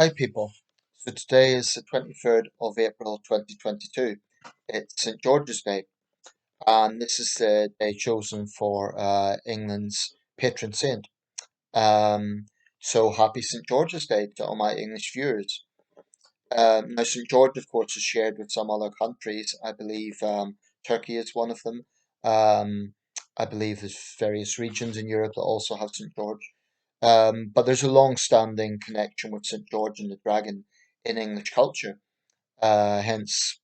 Hi people. So today is the 23rd of April 2022. It's St George's Day, and this is the day chosen for England's patron saint. So happy St George's Day to all my English viewers. Now St George, of course, is shared with some other countries. I believe Turkey is one of them. Um, I believe there's various regions in Europe that also have St George. But there's a long-standing connection with St George and the Dragon in English culture. Hence,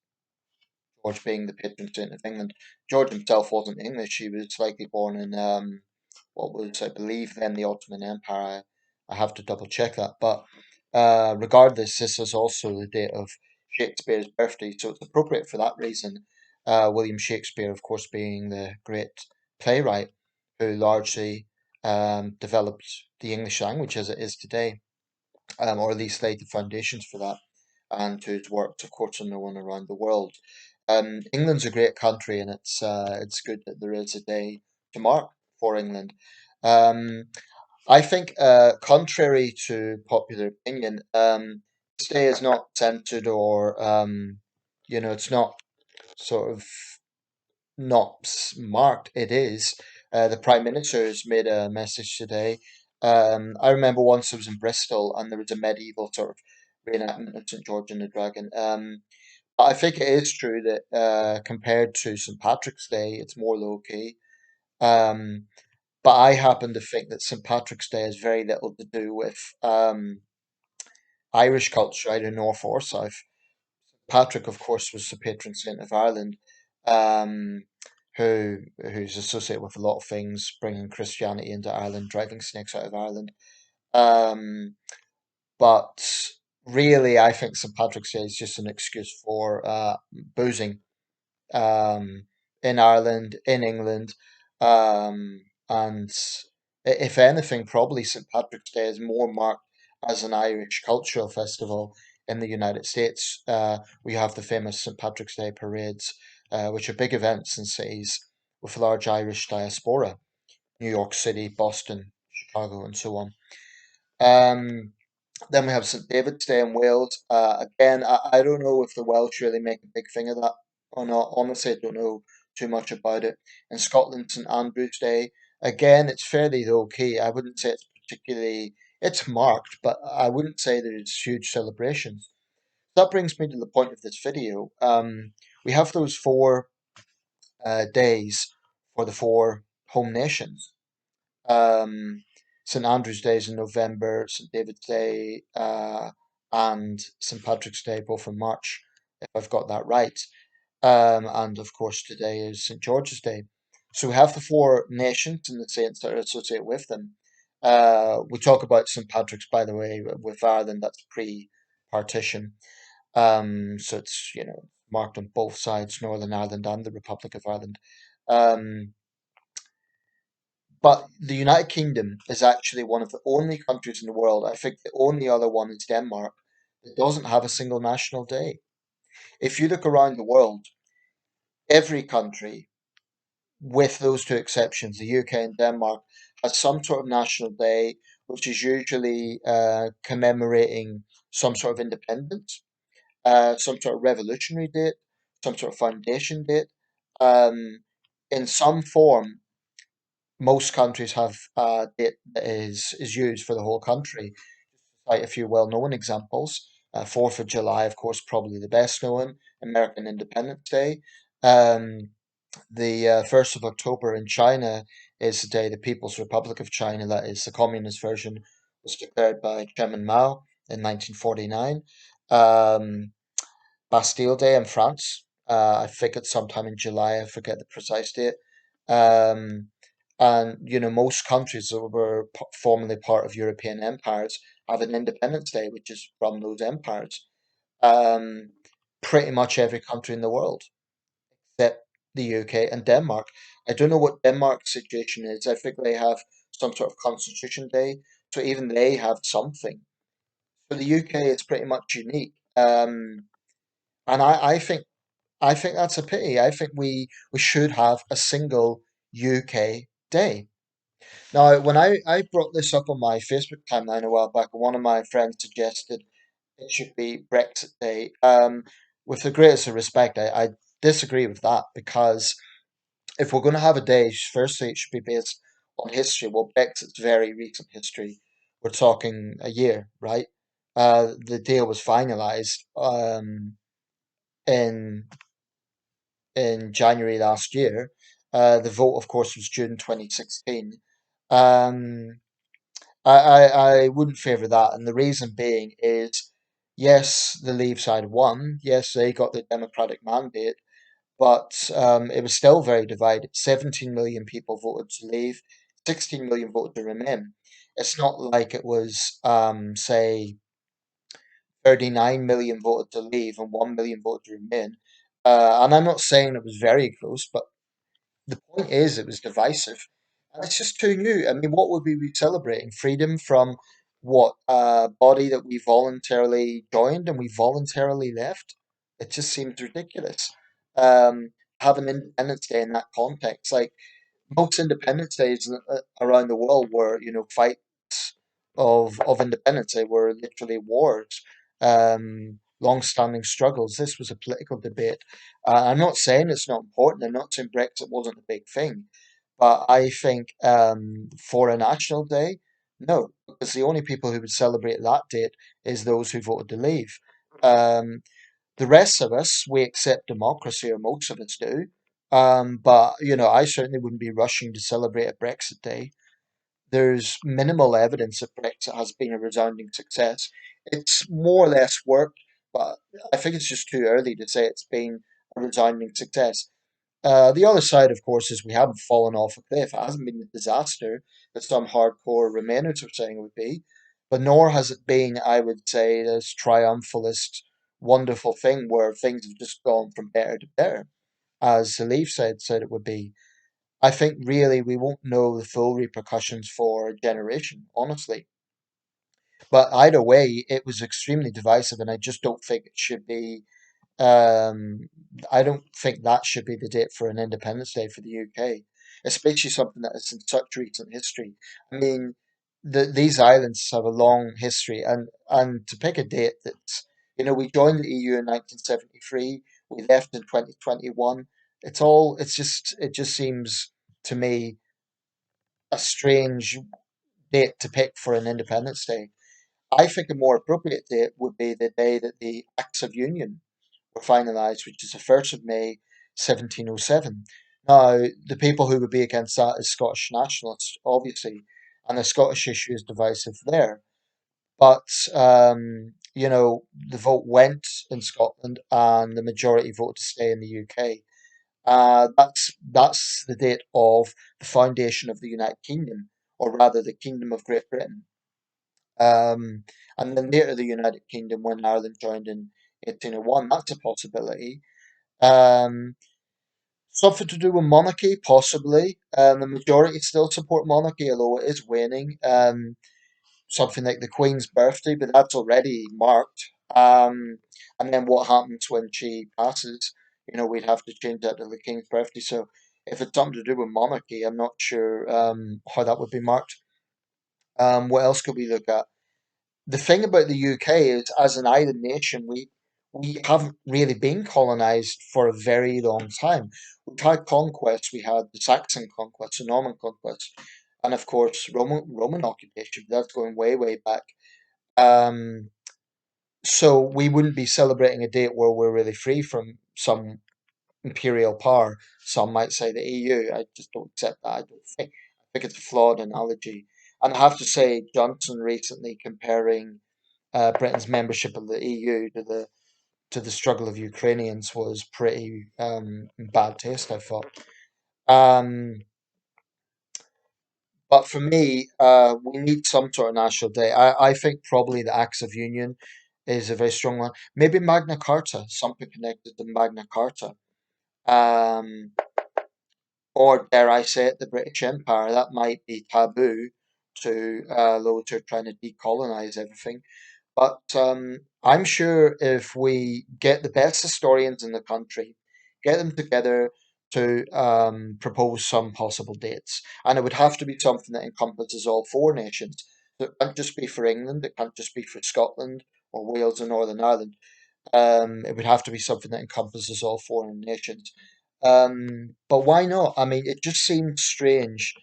George being the patron saint of England. George himself wasn't English. He was likely born in what was, I believe, then the Ottoman Empire. I have to double check that. But regardless, this is also the date of Shakespeare's birthday, so it's appropriate for that reason. William Shakespeare, of course, being the great playwright who largely developed the English language as it is today, or at least laid the foundations for that, and whose works, of course, are known around the world. England's a great country, and it's good that there is a day to mark for England. Um, I think, contrary to popular opinion, this day is not centered or it's not sort of not marked. It is. The Prime Minister has made a message today. I remember once I was in Bristol and there was a medieval sort of reenactment of St. George and the Dragon. But I think it is true that compared to St. Patrick's Day, it's more low key. Um, but I happen to think that St. Patrick's Day has very little to do with Irish culture, either north or south. Patrick, of course, was the patron saint of Ireland, um, who's associated with a lot of things, bringing Christianity into Ireland, driving snakes out of Ireland. Um, but really, I think St. Patrick's Day is just an excuse for boozing um, in Ireland, in England, and if anything, probably St. Patrick's Day is more marked as an Irish cultural festival in the United States. We have the famous St. Patrick's Day parades, which are big events in cities with a large Irish diaspora, New York City, Boston, Chicago, and so on. Um, then we have St. David's Day in Wales. Again, I don't know if the Welsh really make a big thing of that or not. Honestly, I don't know too much about it. In Scotland, St. Andrew's Day. Again, it's fairly low key. I wouldn't say it's particularly, it's marked, but I wouldn't say there's huge celebrations. That brings me to the point of this video. We have those four days for the four home nations. Um, St Andrew's Day is in November, St David's Day and St Patrick's Day both in March, if I've got that right. And of course, today is St George's Day. So we have the four nations and the saints that are associated with them. We talk about St Patrick's, by the way, with Ireland. That's pre-partition. So it's marked on both sides, Northern Ireland and the Republic of Ireland. Um, but the United Kingdom is actually one of the only countries in the world, I think the only other one is Denmark, that doesn't have a single national day. If you look around the world, every country, with those two exceptions, the UK and Denmark, has some sort of national day, which is usually commemorating some sort of independence, some sort of revolutionary date, some sort of foundation date. Um, in some form, most countries have date that is used for the whole country. Quite a few well-known examples. 4th of July, of course, probably the best known. American Independence Day. Um, the 1st of October in China is the day the People's Republic of China, that is the communist version, was declared by Chairman Mao in 1949. Um, Bastille Day in France. I think it's sometime in July. I forget the precise date. Um, and most countries that were formerly part of European empires have an Independence Day, which is from those empires. Um, Pretty much every country in the world except the UK and Denmark. I don't know what Denmark's situation is. I think they have some sort of Constitution Day, so even they have something. For the UK, it's pretty much unique. And I think that's a pity. I think we should have a single UK day. Now, when I brought this up on my Facebook timeline a while back, one of my friends suggested it should be Brexit Day. With the greatest of respect, I disagree with that because if we're going to have a day, firstly, it should be based on history. Well, Brexit's very recent history. We're talking a year, right? The deal was finalised in January last year. The vote, of course, was June 2016. Um, I wouldn't favour that, and the reason being is, yes, the Leave side won. Yes, they got the democratic mandate, but it was still very divided. 17 million people voted to leave, 16 million voted to remain. It's not like it was, say, 39 million voted to leave and 1 million voted to remain. And I'm not saying it was very close, but the point is it was divisive. And it's just too new. I mean, what would we be celebrating? Freedom from what? A body that we voluntarily joined and we voluntarily left? It just seems ridiculous. Um, having Independence Day in that context, like most Independence Days around the world were, fights of independence. They were literally wars, long-standing struggles. This was a political debate. I'm not saying it's not important. I'm not saying Brexit wasn't a big thing, but I think for a national day, no, because the only people who would celebrate that date is those who voted to leave. Um, the rest of us, we accept democracy, or most of us do. But I certainly wouldn't be rushing to celebrate a Brexit Day. There's minimal evidence that Brexit has been a resounding success. It's more or less worked, but I think it's just too early to say it's been a resounding success. The other side, of course, is we haven't fallen off a cliff. It hasn't been the disaster that some hardcore Remainers are saying it would be, but nor has it been, I would say, this triumphalist, wonderful thing where things have just gone from better to better, as the Leave said it would be. I think really we won't know the full repercussions for a generation, honestly. But either way, it was extremely divisive, and I just don't think it should be um, I don't think that should be the date for an Independence Day for the UK, especially something that is in such recent history. I mean, these islands have a long history, and to pick a date that's, we joined the EU in 1973, we left in 2021. It just seems to me a strange date to pick for an Independence Day. I think a more appropriate date would be the day that the Acts of Union were finalised, which is the 1st of May, 1707. Now, the people who would be against that is Scottish nationalists, obviously, and the Scottish issue is divisive there. But, the vote went in Scotland and the majority voted to stay in the UK. That's the date of the foundation of the United Kingdom, or rather the Kingdom of Great Britain. Um, and then later the United Kingdom when Ireland joined in 1801. That's a possibility. Um, Something to do with monarchy, possibly. The majority still support monarchy, although it is waning. Something like the Queen's birthday, but that's already marked. And then what happens when she passes? We'd have to change that to the King's birthday. So if it's something to do with monarchy, I'm not sure how that would be marked. What else could we look at? The thing about the UK is, as an island nation, we haven't really been colonized for a very long time. We've had conquests. We had the Saxon conquest, the Norman conquest, and of course Roman occupation. That's going way back. Um, so we wouldn't be celebrating a date where we're really free from some imperial power. Some might say the EU. I just don't accept that. I think it's a flawed analogy. And I have to say, Johnson recently comparing Britain's membership of the EU to the struggle of Ukrainians was pretty in bad taste, I thought. Um, but for me, we need some sort of national day. I think probably the Acts of Union is a very strong one. Maybe Magna Carta, something connected to Magna Carta. Um, or dare I say it, the British Empire. That might be taboo to those who are trying to decolonize everything. But I'm sure if we get the best historians in the country, get them together to propose some possible dates, and it would have to be something that encompasses all four nations. So it can't just be for England, it can't just be for Scotland or Wales or Northern Ireland. It would have to be something that encompasses all foreign nations. But why not? I mean, it just seems strange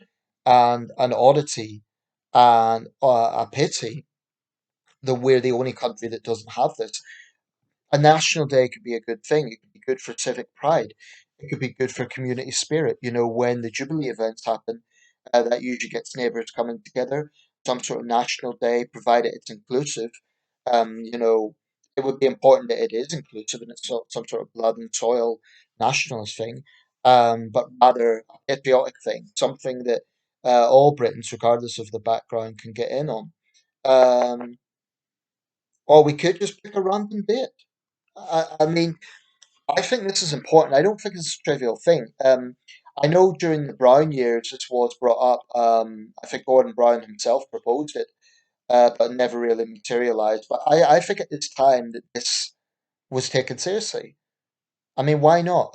and an oddity and a pity that we're the only country that doesn't have this. A national day could be a good thing. It could be good for civic pride. It could be good for community spirit. You know, when the Jubilee events happen, that usually gets neighbours coming together. Some sort of national day, provided it's inclusive. You know, it would be important that it is inclusive and it's not some sort of blood and soil nationalist thing, but rather a patriotic thing, something that all Britons, regardless of the background, can get in on. Um, or we could just pick a random date. I mean, I think this is important. I don't think it's a trivial thing. I know during the Brown years this was brought up. I think Gordon Brown himself proposed it, but never really materialized. But I think at this time that this was taken seriously. I mean, why not?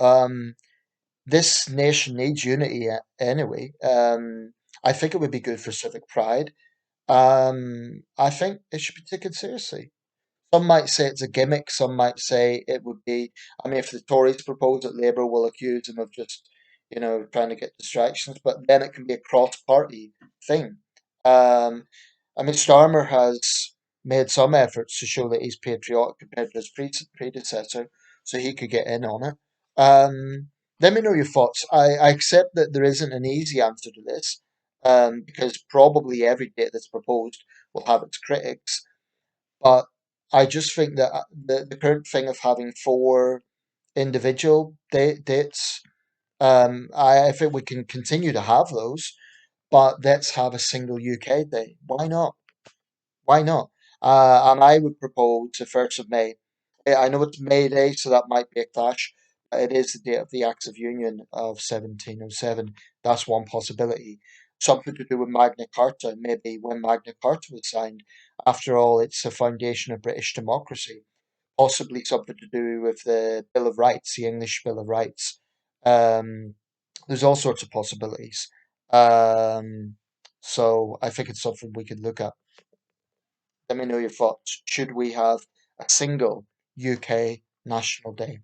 This nation needs unity anyway. I think it would be good for civic pride. I think it should be taken seriously. Some might say it's a gimmick. Some might say it would be. I mean, if the Tories propose it, Labour will accuse them of just, trying to get distractions. But then it can be a cross-party thing. Um, I mean, Starmer has made some efforts to show that he's patriotic compared to his predecessor, so he could get in on it. Um, Let me know your thoughts. I accept that there isn't an easy answer to this, because probably every date that's proposed will have its critics. But I just think that the current thing of having four individual dates, I think we can continue to have those, but let's have a single UK day. Why not? Why not? And I would propose the 1st of May. I know it's May Day, so that might be a clash. But it is the date of the Acts of Union of 1707. That's one possibility. Something to do with Magna Carta, maybe when Magna Carta was signed. After all, it's the foundation of British democracy. Possibly something to do with the Bill of Rights, the English Bill of Rights. Um, there's all sorts of possibilities. Um, so I think it's something we could look at. Let me know your thoughts. Should we have a single UK National Day?